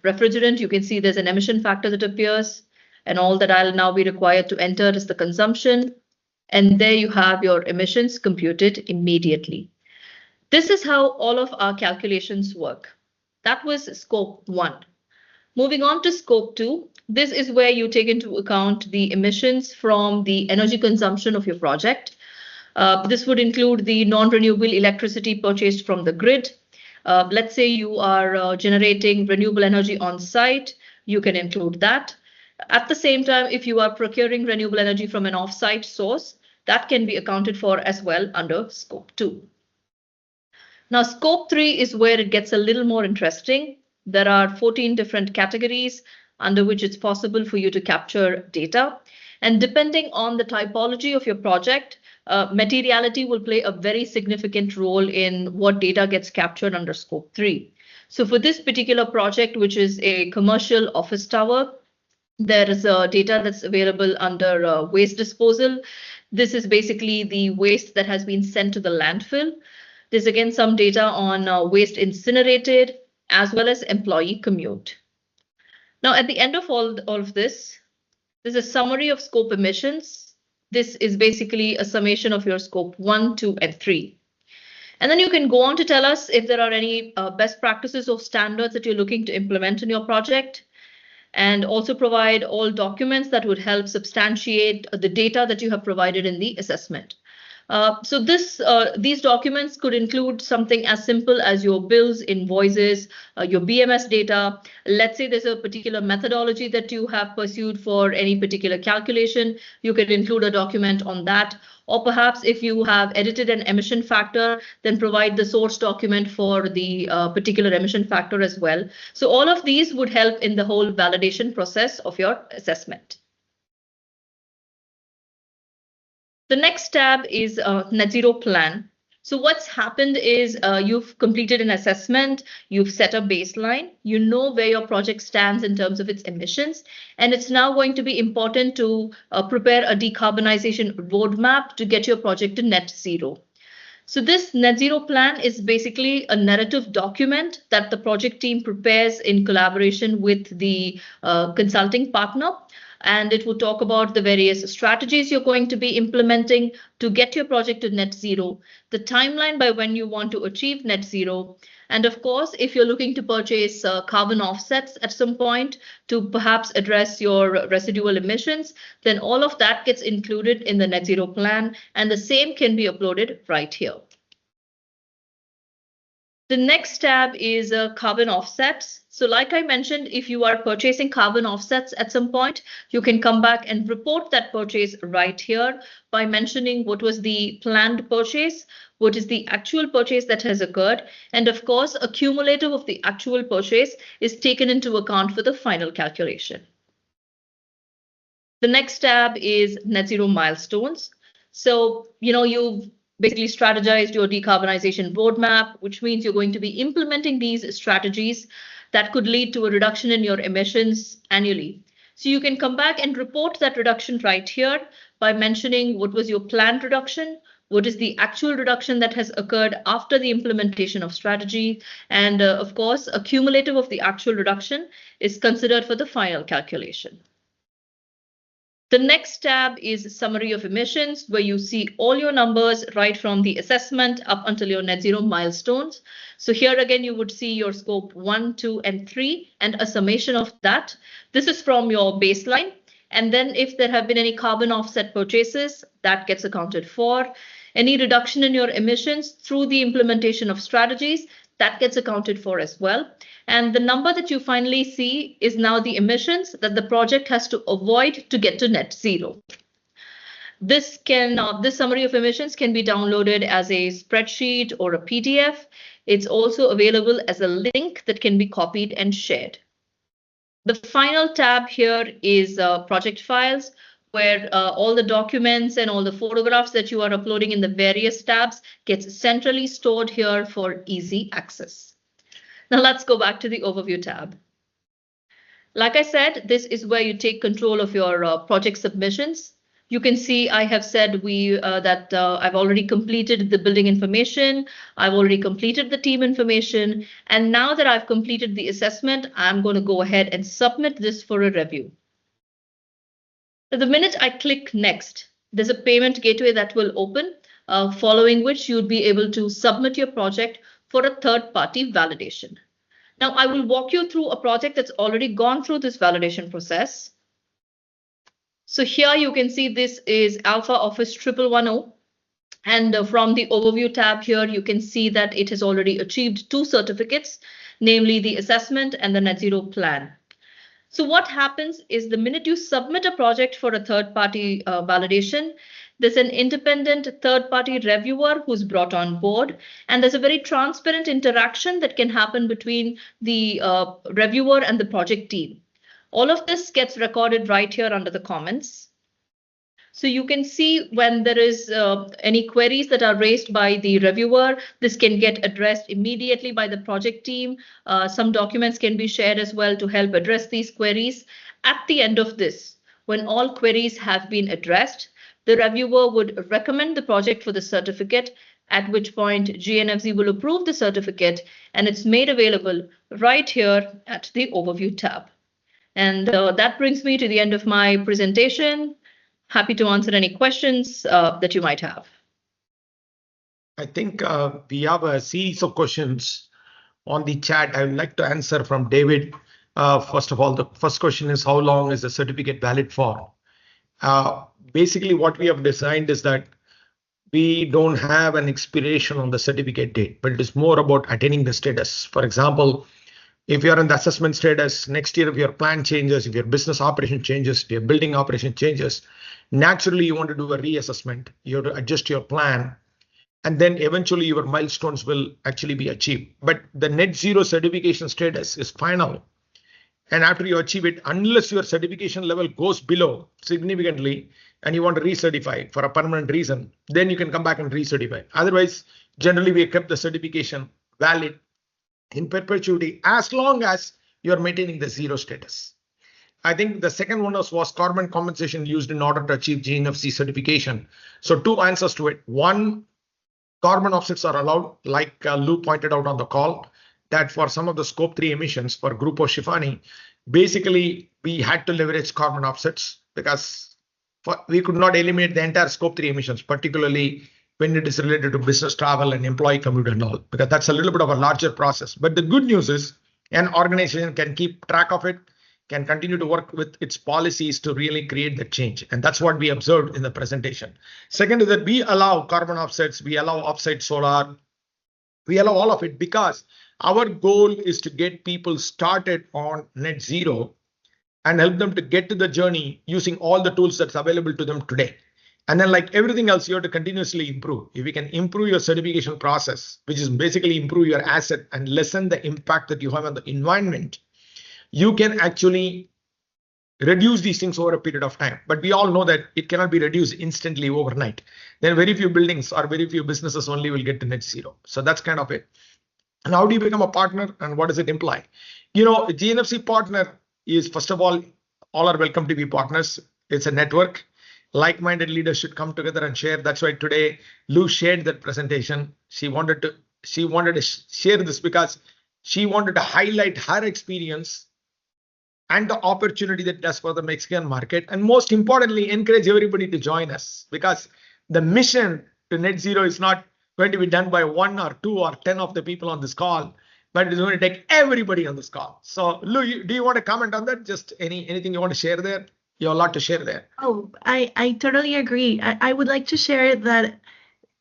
refrigerant, you can see there's an emission factor that appears. And all that I'll now be required to enter is the consumption. And there you have your emissions computed immediately. This is how all of our calculations work. That was scope 1. Moving on to scope 2, this is where you take into account the emissions from the energy consumption of your project. This would include the non-renewable electricity purchased from the grid. Let's say you are generating renewable energy on site, you can include that. At the same time, if you are procuring renewable energy from an off-site source, that can be accounted for as well under scope 2. Now, scope 3 is where it gets a little more interesting. There are 14 different categories under which it's possible for you to capture data. And depending on the typology of your project, materiality will play a very significant role in what data gets captured under scope 3. So for this particular project, which is a commercial office tower, there is data that's available under waste disposal. This is basically the waste that has been sent to the landfill. There's again some data on waste incinerated as well as employee commute. Now, at the end of all of this, there's a summary of scope emissions. This is basically a summation of your scope 1, 2, and 3. And then you can go on to tell us if there are any best practices or standards that you're looking to implement in your project, and also provide all documents that would help substantiate the data that you have provided in the assessment. So these documents could include something as simple as your bills, invoices, your BMS data. Let's say there's a particular methodology that you have pursued for any particular calculation. You could include a document on that. Or perhaps if you have edited an emission factor, then provide the source document for the particular emission factor as well. So all of these would help in the whole validation process of your assessment. The next tab is Net Zero Plan. So what's happened is you've completed an assessment, you've set a baseline, you know where your project stands in terms of its emissions, and it's now going to be important to prepare a decarbonization roadmap to get your project to net zero. So this net zero plan is basically a narrative document that the project team prepares in collaboration with the consulting partner. And it will talk about the various strategies you're going to be implementing to get your project to net zero, the timeline by when you want to achieve net zero. And of course, if you're looking to purchase carbon offsets at some point to perhaps address your residual emissions, then all of that gets included in the net zero plan, and the same can be uploaded right here. The next tab is carbon offsets. So like I mentioned, if you are purchasing carbon offsets at some point, you can come back and report that purchase right here by mentioning what was the planned purchase, what is the actual purchase that has occurred, and of course, a cumulative of the actual purchase is taken into account for the final calculation. The next tab is net zero milestones. So, you've basically strategized your decarbonization roadmap, which means you're going to be implementing these strategies that could lead to a reduction in your emissions annually. So you can come back and report that reduction right here by mentioning what was your planned reduction, what is the actual reduction that has occurred after the implementation of strategy, and of course, a cumulative of the actual reduction is considered for the final calculation. The next tab is summary of emissions, where you see all your numbers right from the assessment up until your net zero milestones. So here again, you would see your scope 1, 2, and 3, and a summation of that. This is from your baseline. And then if there have been any carbon offset purchases, that gets accounted for. Any reduction in your emissions through the implementation of strategies, that gets accounted for as well. And the number that you finally see is now the emissions that the project has to avoid to get to net zero. This summary of emissions can be downloaded as a spreadsheet or a PDF. It's also available as a link that can be copied and shared. The final tab here is project files, where all the documents and all the photographs that you are uploading in the various tabs gets centrally stored here for easy access. Now let's go back to the overview tab. Like I said, this is where you take control of your project submissions. You can see I have said that I've already completed the building information, I've already completed the team information, and now that I've completed the assessment, I'm going to go ahead and submit this for a review. The minute I click next, there's a payment gateway that will open, following which you'd be able to submit your project for a third-party validation. Now, I will walk you through a project that's already gone through this validation process. So here you can see this is Alpha Office 1110. And from the overview tab here, you can see that it has already achieved 2 certificates, namely the assessment and the net zero plan. So what happens is the minute you submit a project for a third-party validation, there's an independent third-party reviewer who's brought on board, and there's a very transparent interaction that can happen between the reviewer and the project team. All of this gets recorded right here under the comments. So you can see when there is any queries that are raised by the reviewer, this can get addressed immediately by the project team. Some documents can be shared as well to help address these queries. At the end of this, when all queries have been addressed, the reviewer would recommend the project for the certificate, at which point GNFZ will approve the certificate, and it's made available right here at the overview tab. And that brings me to the end of my presentation. Happy to answer any questions that you might have. I think we have a series of questions on the chat. I would like to answer from David. First of all, the first question is, how long is the certificate valid for? Basically, what we have designed is that we don't have an expiration on the certificate date, but it is more about attaining the status. For example, if you're in the assessment status, next year, if your plan changes, if your business operation changes, if your building operation changes, naturally you want to do a reassessment. You have to adjust your plan, and then eventually your milestones will actually be achieved. But the net zero certification status is final. And after you achieve it, unless your certification level goes below significantly and you want to recertify for a permanent reason, then you can come back and recertify. Otherwise, generally we kept the certification valid in perpetuity as long as you're maintaining the zero status. I think the second one was carbon compensation used in order to achieve GNFZ certification. So two answers to it. One, carbon offsets are allowed, like Lou pointed out on the call, that for some of the scope 3 emissions for Grupo Chufani, basically we had to leverage carbon offsets because we could not eliminate the entire scope 3 emissions, particularly when it is related to business travel and employee commute and all, because that's a little bit of a larger process. But the good news is an organization can keep track of it, can continue to work with its policies to really create the change. And that's what we observed in the presentation. Second is that we allow carbon offsets, we allow offsite solar, we allow all of it because our goal is to get people started on net zero and help them to get to the journey using all the tools that's available to them today. And then like everything else, you have to continuously improve. If you can improve your certification process, which is basically improve your asset and lessen the impact that you have on the environment, you can actually reduce these things over a period of time. But we all know that it cannot be reduced instantly overnight. Then very few buildings or very few businesses only will get to net zero. So that's kind of it. And how do you become a partner and what does it imply? You know, a GNFC partner is, first of all are welcome to be partners. It's a network. Like-minded leaders should come together and share. That's why today Lou shared that presentation. She wanted to share this because she wanted to highlight her experience and the opportunity that it does for the Mexican market. And most importantly, encourage everybody to join us because the mission to net zero is not going to be done by 1 or 2 or 10 of the people on this call, but it is going to take everybody on this call. So Lou, do you want to comment on that? Just anything you want to share there? You have a lot to share there. Oh, I totally agree. I would like to share that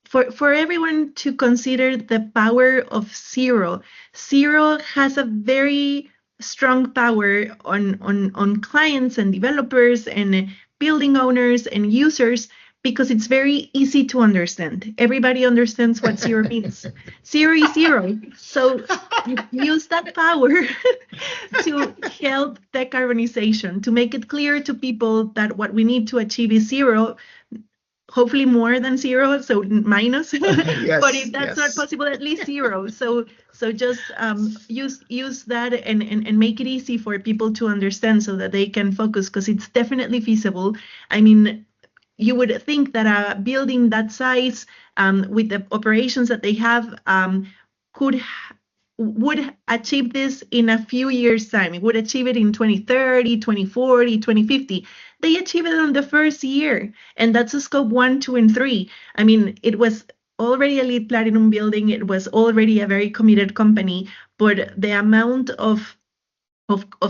for everyone to consider the power of zero. Zero has a very strong power on clients and developers and building owners and users because it's very easy to understand. Everybody understands what zero means. Zero is zero. So use that power to help decarbonization, to make it clear to people that what we need to achieve is zero, hopefully more than zero, so minus. Yes, but if that's not possible, at least zero. So just use that and make it easy for people to understand so that they can focus because it's definitely feasible. I mean, you would think that a building that size with the operations that they have would achieve this in a few years' time. It would achieve it in 2030, 2040, 2050. They achieve it on the first year, and that's a scope 1, 2, and 3. I mean, it was already a LEED Platinum building. It was already a very committed company, but the amount of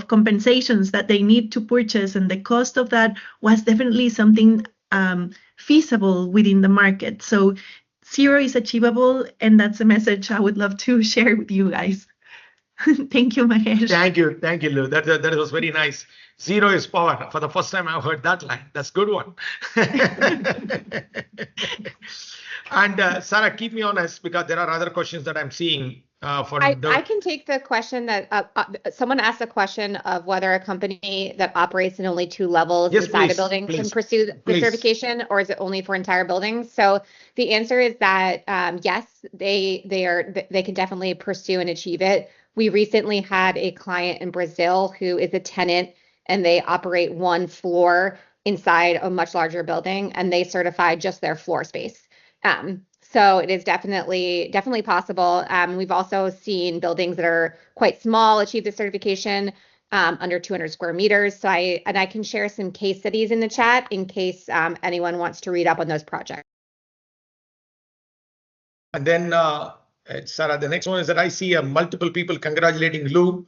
compensations that they need to purchase and the cost of that was definitely something feasible within the market. So zero is achievable, and that's a message I would love to share with you guys. Thank you, Mahesh. Thank you, Lou. That was very nice. Zero is power. For the first time I've heard that line. That's a good one. And Sarah, keep me honest because there are other questions that I'm seeing. I can take the question that someone asked a question of whether a company that operates in only 2 levels inside a building can pursue the certification, or is it only for entire buildings? So the answer is that yes, they can definitely pursue and achieve it. We recently had a client in Brazil who is a tenant, and they operate 1 floor inside a much larger building, and they certified just their floor space. So it is definitely possible. We've also seen buildings that are quite small achieve the certification under 200 square meters. So I can share some case studies in the chat in case anyone wants to read up on those projects. And then Sarah, the next one is that I see multiple people congratulating Lou,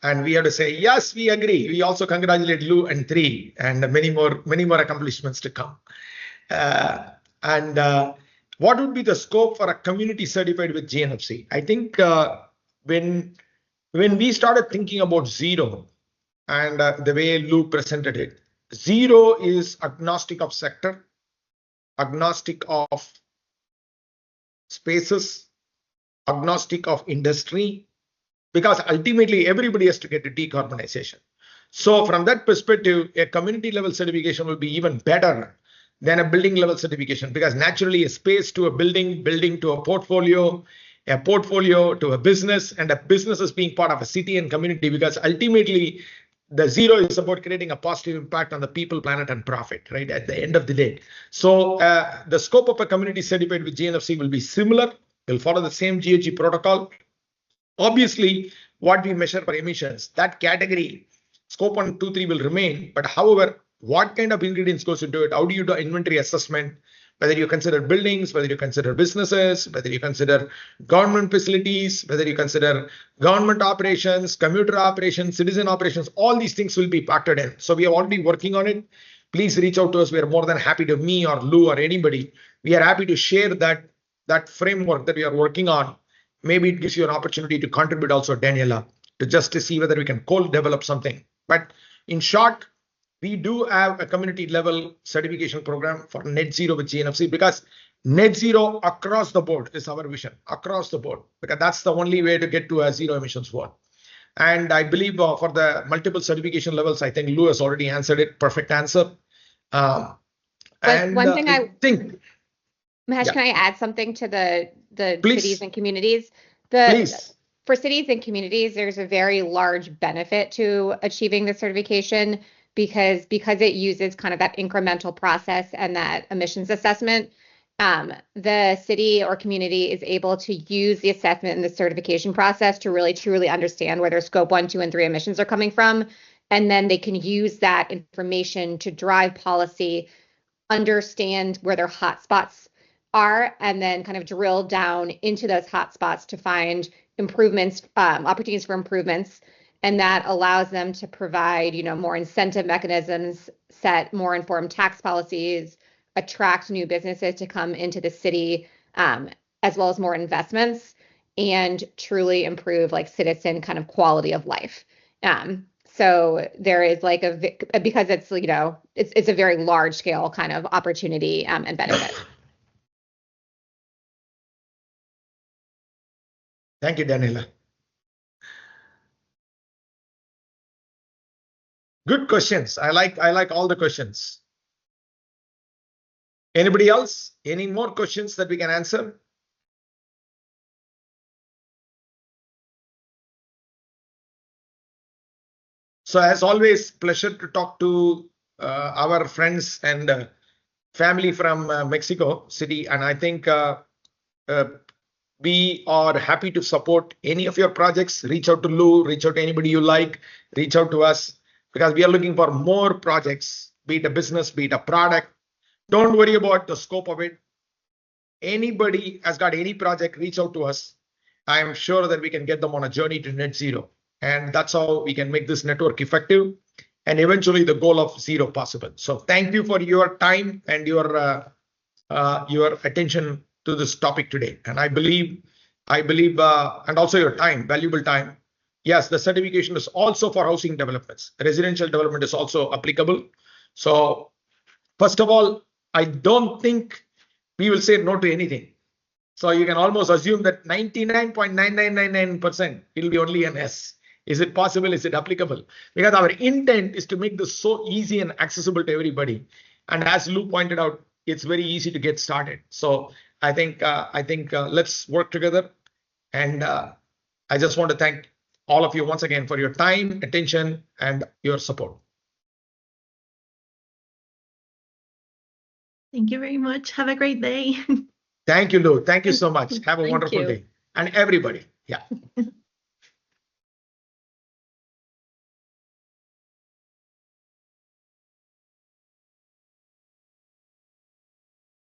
and we have to say yes, we agree. We also congratulate Lou and 3, and many more accomplishments to come. What would be the scope for a community certified with GNFC? I think when we started thinking about zero and the way Lou presented it, zero is agnostic of sector, agnostic of spaces, agnostic of industry, because ultimately everybody has to get to decarbonization. So from that perspective, a community level certification will be even better than a building level certification, because naturally a space to a building, building to a portfolio to a business, and a business is being part of a city and community, because ultimately the zero is about creating a positive impact on the people, planet, and profit, right? At the end of the day. So the scope of a community certified with GNFC will be similar. Will follow the same GHG protocol. Obviously, what we measure for emissions, that category, scope 1, 2, 3 will remain. But however, what kind of ingredients goes into it? How do you do inventory assessment? Whether you consider buildings, whether you consider businesses, whether you consider government facilities, whether you consider government operations, commuter operations, citizen operations, all these things will be factored in. So we are already working on it. Please reach out to us. We are more than happy to, me or Lou or anybody, we are happy to share that framework that we are working on. Maybe it gives you an opportunity to contribute also, Daniela, to see whether we can co-develop something. But in short, we do have a community level certification program for net zero with GNFC, because net zero across the board is our vision, across the board, because that's the only way to get to a zero emissions world. And I believe for the multiple certification levels, I think Lou has already answered it. Perfect answer. One thing I think, Mahesh, yeah. Can I add something to the Please. cities and communities? Please. For cities and communities, there's a very large benefit to achieving the certification, because it uses kind of that incremental process and that emissions assessment. The city or community is able to use the assessment and the certification process to really truly understand where their scope 1, 2, and 3 emissions are coming from. And then they can use that information to drive policy, understand where their hotspots are, and then kind of drill down into those hotspots to find improvements, opportunities for improvements. And that allows them to provide, more incentive mechanisms, set more informed tax policies, attract new businesses to come into the city, as well as more investments, and truly improve like citizen kind of quality of life. So there is like because it's, it's a very large scale kind of opportunity and benefit. Thank you, Daniela. Good questions. I like all the questions. Anybody else? Any more questions that we can answer? So as always, pleasure to talk to our friends and family from Mexico City. And I think we are happy to support any of your projects. Reach out to Lou, reach out to anybody you like, reach out to us, because we are looking for more projects, be it a business, be it a product. Don't worry about the scope of it. Anybody has got any project, reach out to us. I am sure that we can get them on a journey to net zero. And that's how we can make this network effective and eventually the goal of zero possible. So thank you for your time and your attention to this topic today. And I believe, and also your time, valuable time. Yes, the certification is also for housing developments. Residential development is also applicable. So first of all, I don't think we will say no to anything. So you can almost assume that 99.9999% will be only an S. Is it possible? Is it applicable? Because our intent is to make this so easy and accessible to everybody. And as Lou pointed out, it's very easy to get started. So I think let's work together. And I just want to thank all of you once again for your time, attention, and your support. Thank you very much. Have a great day. Thank you, Lou. Thank you so much. Have a wonderful day. And everybody. Yeah.